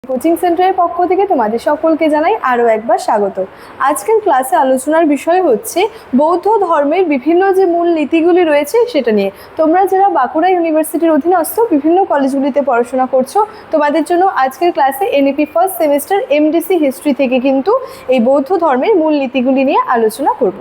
Coaching সেন্টারের পক্ষ থেকে তোমাদের সকলকে জানাই আরও একবার স্বাগত। আজকের ক্লাসে আলোচনার বিষয় হচ্ছে বৌদ্ধ ধর্মের বিভিন্ন যে মূল নীতিগুলি রয়েছে সেটা নিয়ে। তোমরা যারা বাঁকুড়া ইউনিভার্সিটির অধীনস্থ বিভিন্ন কলেজগুলিতে পড়াশোনা করছো, তোমাদের জন্য আজকের ক্লাসে NEP first semester MDC history থেকে কিন্তু এই বৌদ্ধ ধর্মের মূল নীতিগুলি নিয়ে আলোচনা করব।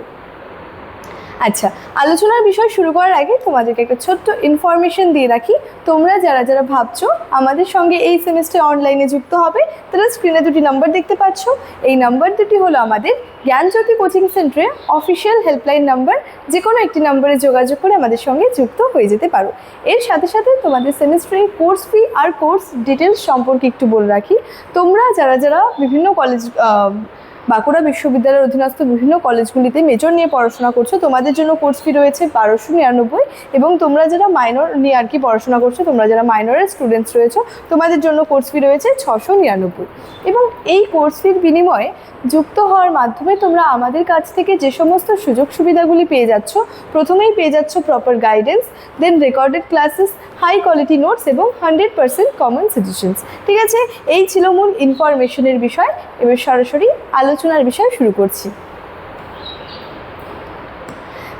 আচ্ছা, আলোচনার বিষয় শুরু করার আগে তোমাদেরকে একটা ছোট্ট ইনফরমেশন দিয়ে রাখি। তোমরা যারা যারা ভাবছো আমাদের সঙ্গে এই সেমিস্টার অনলাইনে যুক্ত হবে, তারা স্ক্রিনে দুটি নাম্বার দেখতে পাচ্ছ। এই নাম্বার দুটি হলো আমাদের জ্ঞানজ্যোতি কোচিং সেন্টারের অফিসিয়াল হেল্পলাইন নাম্বার। যে কোনো একটি নাম্বারে যোগাযোগ করে আমাদের সঙ্গে যুক্ত হয়ে যেতে পারো। এর সাথে সাথে তোমাদের সেমিস্টারের কোর্স ফি আর কোর্স ডিটেলস সম্পর্কে একটু বলে রাখি। তোমরা যারা যারা বিভিন্ন কলেজ বাঁকুড়া বিশ্ববিদ্যালয়ের অধীনস্থ বিভিন্ন কলেজগুলিতে মেজর নিয়ে পড়াশোনা করছো, তোমাদের জন্য কোর্স ফি রয়েছে 1299, এবং তোমরা যারা মাইনর নিয়ে আর কি পড়াশোনা করছো, তোমরা যারা মাইনরের স্টুডেন্টস রয়েছো, তোমাদের জন্য কোর্স ফি রয়েছে 699। এবং এই কোর্স ফির বিনিময়ে যুক্ত হওয়ার মাধ্যমে তোমরা আমাদের কাছ থেকে যে সমস্ত সুযোগ সুবিধাগুলি পেয়ে যাচ্ছ, প্রথমেই পেয়ে যাচ্ছ proper guidance, then recorded classes, high quality notes এবং 100% কমন সাজেশনস। ঠিক আছে, এই ছিল মূল ইনফরমেশনের বিষয়। এবার সরাসরি আলোচনার বিষয় শুরু করছি।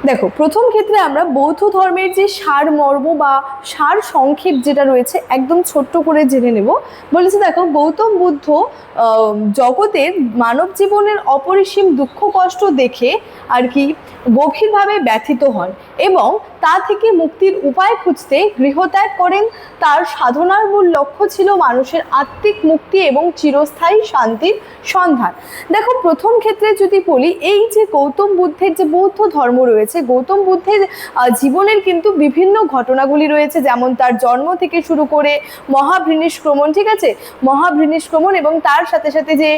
দেখো, প্রথম ক্ষেত্রে আমরা বৌদ্ধ ধর্মের যে সারমর্ম বা সার সংক্ষেপ যেটা রয়েছে একদম ছোট্ট করে জেনে নেব। বলেছে দেখো, গৌতম বুদ্ধ জগতের মানব জীবনের অপরিসীম দুঃখ কষ্ট দেখে আর কি গভীরভাবে ব্যথিত হন এবং তা থেকে মুক্তির উপায় খুঁজতে গৃহত্যাগ করেন। তার সাধনার মূল লক্ষ্য ছিল মানুষের আত্মিক মুক্তি এবং চিরস্থায়ী শান্তির সন্ধান। দেখো, প্রথম ক্ষেত্রে যদি বলি, এই যে গৌতম বুদ্ধের যে বৌদ্ধ ধর্ম রয়েছে, গৌতম বুদ্ধের জীবনের কিন্তু বিভিন্ন ঘটনাগুলি রয়েছে, যেমন তার জন্ম থেকে শুরু করে মহাপরিনিষ্ক্রমণ, ঠিক আছে, মহাপরিনিষ্ক্রমণ এবং তার সাথে সাথে যে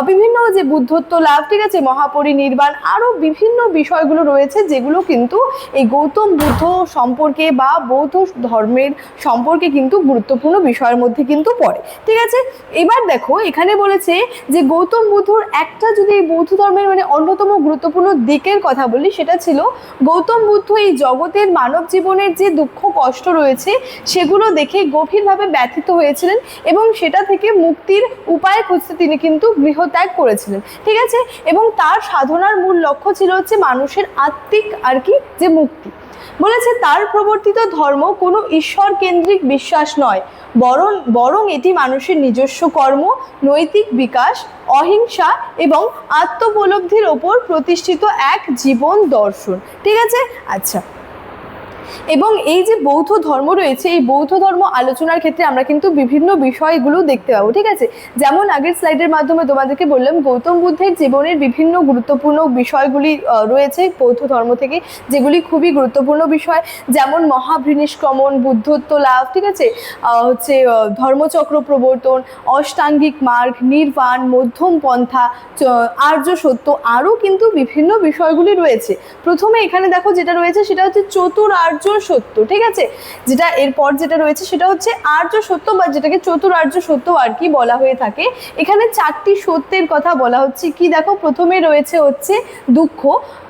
বিভিন্ন যে বুদ্ধত্ব লাভ, ঠিক আছে, মহাপরিনির্বাণ, আরও বিভিন্ন বিষয়গুলো রয়েছে যেগুলো কিন্তু এই গৌতম বুদ্ধ সম্পর্কে বা বৌদ্ধ ধর্মের সম্পর্কে কিন্তু গুরুত্বপূর্ণ বিষয়ের মধ্যে কিন্তু পড়ে। ঠিক আছে, এবার দেখো এখানে বলেছে যে গৌতম বুদ্ধর একটা যদি এই বৌদ্ধ ধর্মের মানে অন্যতম গুরুত্বপূর্ণ দিকের কথা বলি, সেটা ছিল গৌতম বুদ্ধ এই জগতের মানব জীবনের যে দুঃখ কষ্ট রয়েছে সেগুলো দেখে গভীরভাবে ব্যথিত হয়েছিলেন এবং সেটা থেকে মুক্তির উপায় খুঁজতে তিনি কিন্তু গৃহত্যাগ করেছিলেন। ঠিক আছে, এবং তার সাধনার মূল লক্ষ্য ছিল হচ্ছে মানুষের আত্মিক আর কি যে মুক্তি। বলেছে তার প্রবর্তিত ধর্ম কোনো ঈশ্বর কেন্দ্রিক বিশ্বাস নয়, বরং এটি মানুষের নিজস্ব কর্ম, নৈতিক বিকাশ, অহিংসা এবং আত্মোপলব্ধির ওপর প্রতিষ্ঠিত এক জীবন দর্শন। ঠিক আছে, আচ্ছা, এবং এই যে বৌদ্ধ ধর্ম রয়েছে, এই বৌদ্ধ ধর্ম আলোচনার ক্ষেত্রে আমরা কিন্তু বিভিন্ন বিষয়গুলো দেখতে পাবো। ঠিক আছে, যেমন আগের স্লাইডের মাধ্যমে তোমাদেরকে বললাম, গৌতম বুদ্ধের জীবনের বিভিন্ন গুরুত্বপূর্ণ বিষয়গুলি রয়েছে বৌদ্ধ ধর্ম থেকে, যেগুলি খুবই গুরুত্বপূর্ণ বিষয়, যেমন মহাপরিনিষ্ক্রমণ, বুদ্ধত্ব লাভ, ঠিক আছে, হচ্ছে ধর্মচক্র প্রবর্তন, অষ্টাঙ্গিক মার্গ, নির্বাণ, মধ্যম পন্থা, আর্য সত্য, আরও কিন্তু বিভিন্ন বিষয়গুলি রয়েছে। প্রথমে এখানে দেখো যেটা রয়েছে সেটা হচ্ছে চতুরার্য সত্য। ঠিক আছে, যেটা এরপর যেটা রয়েছে সেটা হচ্ছে আর্য সত্য বা যেটাকে চতুরার্য সত্য আর কি বলা হয়ে থাকে। এখানে চারটি সত্যের কথা বলা হচ্ছে। কি দেখো, প্রথমে রয়েছে হচ্ছে দুঃখ,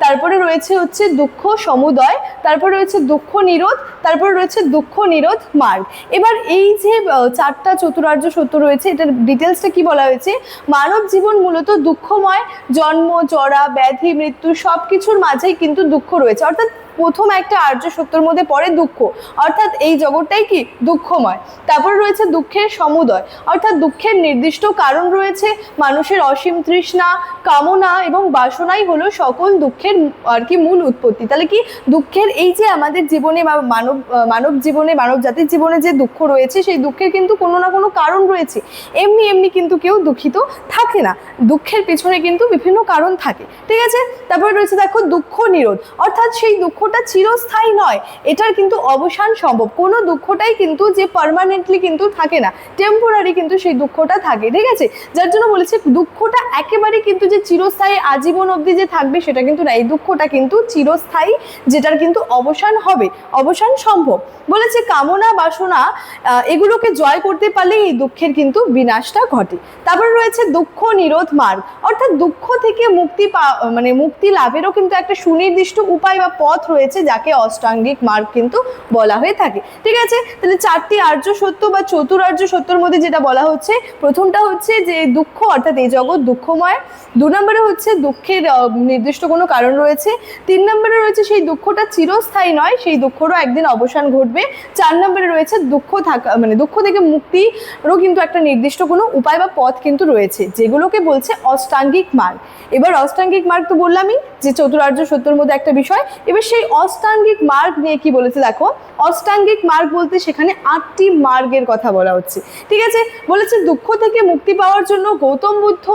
তারপরে রয়েছে হচ্ছে দুঃখ সমুদয়, তারপরে রয়েছে দুঃখ নিরোধ, তারপরে রয়েছে দুঃখ নিরোধ মার্গ। এবার এই যে চারটা চতুরার্য সত্য রয়েছে, এটার ডিটেলসটা কি বলা হয়েছে, মানব জীবন মূলত দুঃখময়, জন্ম জরা ব্যাধি মৃত্যু সব কিছুর মাঝেই কিন্তু দুঃখ রয়েছে। অর্থাৎ প্রথম একটা আর্য সত্যের মধ্যে পড়ে দুঃখ, অর্থাৎ এই জগৎটাই কি দুঃখময়। তারপরে রয়েছে দুঃখের সমুদয়, অর্থাৎ দুঃখের নির্দিষ্ট কারণ রয়েছে, মানুষের অসীম তৃষ্ণা, কামনা এবং বাসনাই হলো সকল দুঃখের আর কি মূল উৎপত্তি। তাহলে কি দুঃখের এই যে আমাদের জীবনে বা মানব জীবনে, মানব জাতির জীবনে যে দুঃখ রয়েছে, সেই দুঃখের কিন্তু কোনো না কোনো কারণ রয়েছে। এমনি এমনি কিন্তু কেউ দুঃখিত থাকে না, দুঃখের পেছনে কিন্তু বিভিন্ন কারণ থাকে। ঠিক আছে, তারপরে রয়েছে দেখো দুঃখ নিরোধ, অর্থাৎ সেই দুঃখটা চিরস্থায়ী নয়, এটার কিন্তু অবসান সম্ভব। কোনো দুঃখটাই কিন্তু যে পার্মানেন্টলি কিন্তু থাকে না, টেম্পোরারি কিন্তু সেই দুঃখটা থাকে। ঠিক আছে, যার জন্য বলেছে দুঃখটা একেবারে কিন্তু যে চিরস্থায়ী আজীবন অবধি যে থাকবে সেটা কিন্তু না, এই দুঃখটা কিন্তু চিরস্থায়ী, যেটার কিন্তু অবসান হবে, অবসান সম্ভব। বলেছে কামনা বাসনা এগুলোকে জয় করতে পারলে এই দুঃখের কিন্তু বিনাশটা ঘটে। তারপরে রয়েছে দুঃখ নিরোধ মার্গ, অর্থাৎ দুঃখ থেকে মুক্তি লাভেরও কিন্তু একটা সুনির্দিষ্ট উপায় বা পথ রয়েছে যাকে অষ্টাঙ্গিক মার্গ কিন্তু বলা হয়ে থাকে। ঠিক আছে, তাহলে 4টি আর্য সত্য বা চতুরার্য সত্যর মধ্যে যেটা বলা হচ্ছে, প্রথমটা হচ্ছে যে দুঃখ, অর্থাৎ এই জগৎ দুঃখময়। 2 নম্বরে হচ্ছে দুঃখের নির্দিষ্ট কোনো কারণ রয়েছে। 3 নম্বরে রয়েছে সেই দুঃখটা চিরস্থায়ী নয়, সেই দুঃখেরও একদিন অবসান ঘটবে। 4 নম্বরে রয়েছে দুঃখ থাকা মানে দুঃখ থেকে মুক্তিরও কিন্তু একটা নির্দিষ্ট কোনো উপায় বা পথ কিন্তু রয়েছে, যেগুলোকে বলছে অষ্টাঙ্গিক মার্গ। এবার অষ্টাঙ্গিক মার্গ তো বললামই যে চতুরার্য সত্যর মধ্যে একটা বিষয়। এবার সেই অষ্টাঙ্গিক মার্গ নিয়ে কি বলেছে দেখো, অষ্টাঙ্গিক মার্গ বলতে সেখানে 8টি মার্গের কথা বলা হচ্ছে। ঠিক আছে, বলেছে দুঃখ থেকে মুক্তি পাওয়ার জন্য গৌতম বুদ্ধ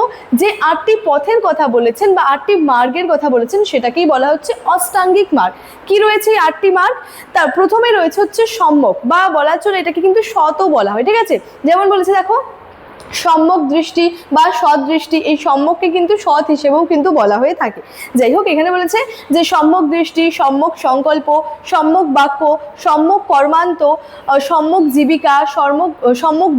যে 8টি পথের কথা বলেছেন বা 8টি মার্গের কথা বলেছেন সেটাকেই বলা হচ্ছে অষ্টাঙ্গিক মার্গ। কি রয়েছে এই 8টি মার্গ? তার প্রথমে রয়েছে হচ্ছে সম্যক, বা বলার জন্য এটাকে কিন্তু সতও বলা হয়। ঠিক আছে, যেমন বলেছে দেখো সম্যক দৃষ্টি বা সৎ দৃষ্টি, এই সম্যককে কিন্তু সৎ হিসেবেও কিন্তু বলা হয়ে থাকে। যাই হোক, এখানে বলেছে যে সম্যক দৃষ্টি, সম্যক সংকল্প, সম্যক বাক্য, সম্যক কর্মান্ত, সম্যক জীবিকা, সম্যক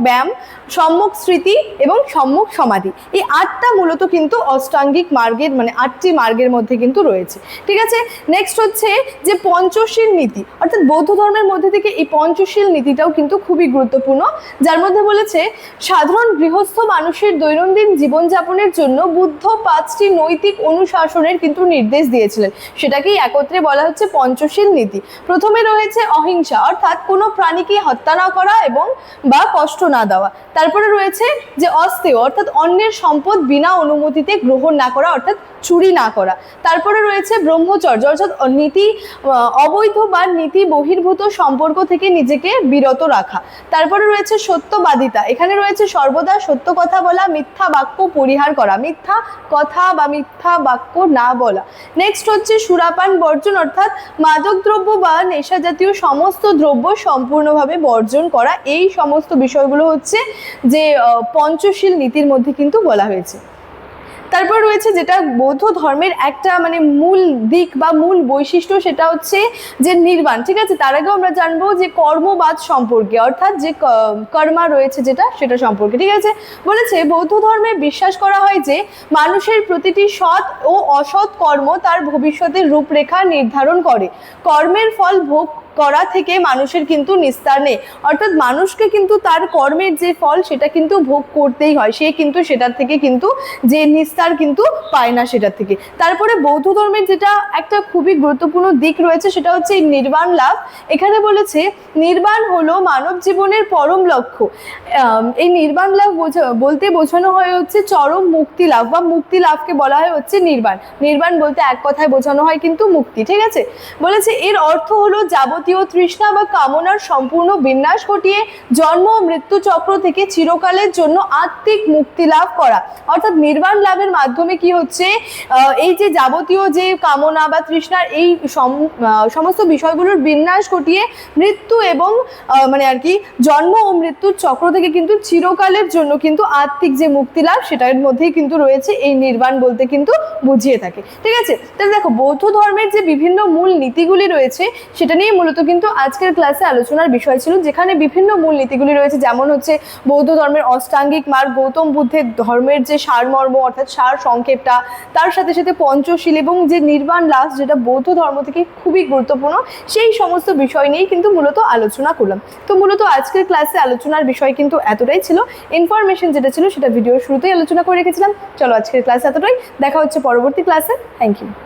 ব্যায়াম, সম্যক স্মৃতি এবং সম্যক সমাধি। এই 8টা মূলত কিন্তু অষ্টাঙ্গিক মার্গের মানে 8টি মার্গের মধ্যে কিন্তু রয়েছে। ঠিক আছে, নেক্সট হচ্ছে যে পঞ্চশীল নীতি, অর্থাৎ বৌদ্ধ ধর্মের মধ্যে থেকে এই পঞ্চশীল নীতিটাও কিন্তু খুবই গুরুত্বপূর্ণ, যার মধ্যে বলেছে সাধারণ গৃহস্থ মানুষের দৈনন্দিন জীবনযাপনের জন্য বুদ্ধ 5টি নৈতিক অনুশাসনের কিন্তু নির্দেশ দিয়েছিলেন, সেটাকেই একত্রে বলা হচ্ছে পঞ্চশীল নীতি। প্রথমে রয়েছে অহিংসা, অর্থাৎ কোনো প্রাণীকে হত্যা না করা এবং বা কষ্ট না দেওয়া। তারপরে রয়েছে যে অস্তেয়, অর্থাৎ অন্যের সম্পদ বিনা অনুমতিতে গ্রহণ না করা, অর্থাৎ চুরি না করা। তারপরে রয়েছে ব্রহ্মচর্য, অর্থাৎ নীতি অবৈধ বা নীতি বহির্ভূত সম্পর্ক থেকে নিজেকে বিরত রাখা। তারপরে রয়েছে সত্যবাদিতা, এখানে রয়েছে সর্বদা সত্য কথা বলা, মিথ্যা বাক্য পরিহার করা, মিথ্যা কথা বা মিথ্যা বাক্য না বলা। নেক্সট হচ্ছে সুরাপান বর্জন, অর্থাৎ মাদক দ্রব্য বা নেশা জাতীয় সমস্ত দ্রব্য সম্পূর্ণভাবে বর্জন করা। এই সমস্ত বিষয়গুলো হচ্ছে যে পঞ্চশীল নীতির মধ্যে কিন্তু বলা হয়েছে। তারপর রয়েছে যেটা বৌদ্ধ ধর্মের একটা মানে মূল দিক বা মূল বৈশিষ্ট্য, সেটা হচ্ছে যে নির্বাণ। ঠিক আছে, তার আগেও আমরা জানবো যে কর্মবাদ সম্পর্কে, অর্থাৎ যে কর্মা রয়েছে সেটা সম্পর্কে। ঠিক আছে, বলেছে বৌদ্ধ ধর্মে বিশ্বাস করা হয় যে মানুষের প্রতিটি সৎ ও অসৎ কর্ম তার ভবিষ্যতের রূপরেখা নির্ধারণ করে। কর্মের ফল ভোগ করা থেকে মানুষের কিন্তু নিস্তার নেই, অর্থাৎ মানুষকে কিন্তু তার কর্মের যে ফল সেটা কিন্তু ভোগ করতেই হয়, সে কিন্তু সেটার থেকে কিন্তু যে নিস্তার কিন্তু পায় না সেটার থেকে। তারপরে বৌদ্ধ ধর্মের যেটা একটা খুবই গুরুত্বপূর্ণ দিক রয়েছে সেটা হচ্ছে এই নির্বাণ লাভ। এখানে বলেছে নির্বাণ হলো মানব জীবনের পরম লক্ষ্য। এই নির্বাণ লাভ বলতে বোঝানো হয় হচ্ছে চরম মুক্তি লাভ, বা মুক্তি লাভকে বলা হয় হচ্ছে নির্বাণ। নির্বাণ বলতে এক কথায় বোঝানো হয় কিন্তু মুক্তি। ঠিক আছে, বলেছে এর অর্থ হলো যাবতীয় তৃষ্ণা বা কামনার সম্পূর্ণ বিনাশ ঘটিয়ে জন্ম ও মৃত্যু চক্র থেকে চিরকালের জন্য আত্মিক মুক্তি লাভ করা। অর্থাৎ নির্বাণ লাভের মাধ্যমে কি হচ্ছে, এই যে যাবতীয় যে কামনা বা তৃষ্ণার এই সমস্ত বিষয়গুলোর বিনাশ ঘটিয়ে মৃত্যু এবং মানে আর কি জন্ম ও মৃত্যুর চক্র থেকে কিন্তু চিরকালের জন্য কিন্তু আত্মিক যে মুক্তি লাভ সেটার মধ্যেই কিন্তু রয়েছে এই নির্বাণ বলতে কিন্তু বুঝিয়ে থাকে। ঠিক আছে, তাহলে দেখো বৌদ্ধ ধর্মের যে বিভিন্ন মূল নীতিগুলি রয়েছে সেটা নিয়ে মূলত কিন্তু আজকের ক্লাসে আলোচনার বিষয় ছিল, যেখানে বিভিন্ন মূল নীতিগুলি রয়েছে, যেমন হচ্ছে বৌদ্ধ ধর্মের অষ্টাঙ্গিক মার্গ, গৌতম বুদ্ধের ধর্মের যে সারমর্ম অর্থাৎ সার সংক্ষেপটা, তার সাথে সাথে পঞ্চশীল এবং যে নির্বাণ লাভ যেটা বৌদ্ধ ধর্ম থেকে খুবই গুরুত্বপূর্ণ, সেই সমস্ত বিষয় নিয়েই কিন্তু মূলত আলোচনা করলাম। তো মূলত আজকের ক্লাসে আলোচনার বিষয় কিন্তু এতটাই ছিল। ইনফরমেশন যেটা ছিল সেটা ভিডিওর শুরুতেই আলোচনা করে রেখেছিলাম। চলো আজকের ক্লাস এতটাই, দেখা হচ্ছে পরবর্তী ক্লাসে। Thank you.